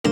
So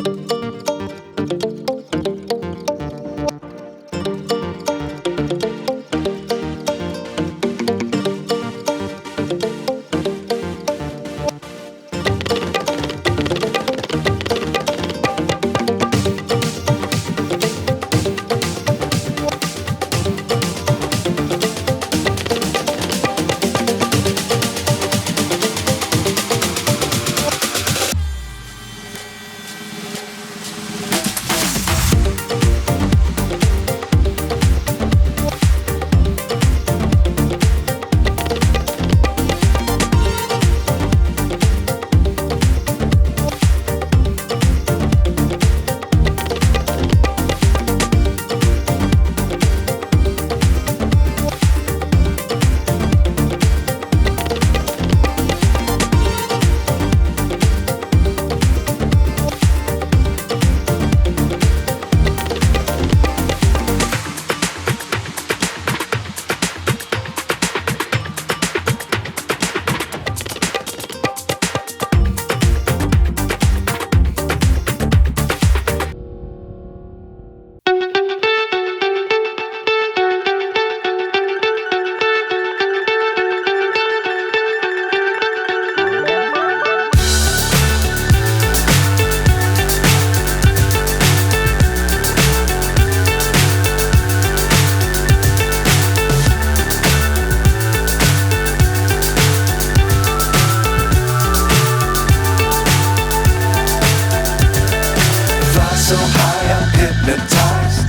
high I'm hypnotized.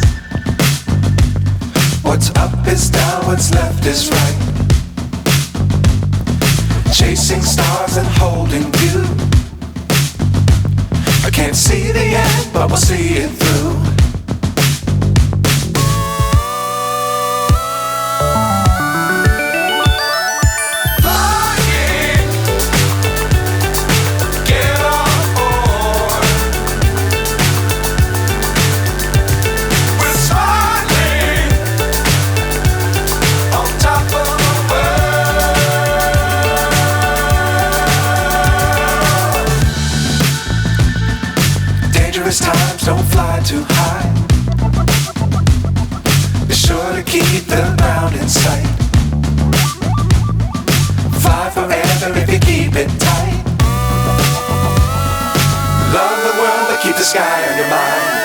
What's up is down, what's left is right. Chasing stars and holding you. I can't see the end, but we'll see it through. Times don't fly too high. Be sure to keep the ground in sight. Fly forever if you keep it tight. Love the world but keep the sky on your mind.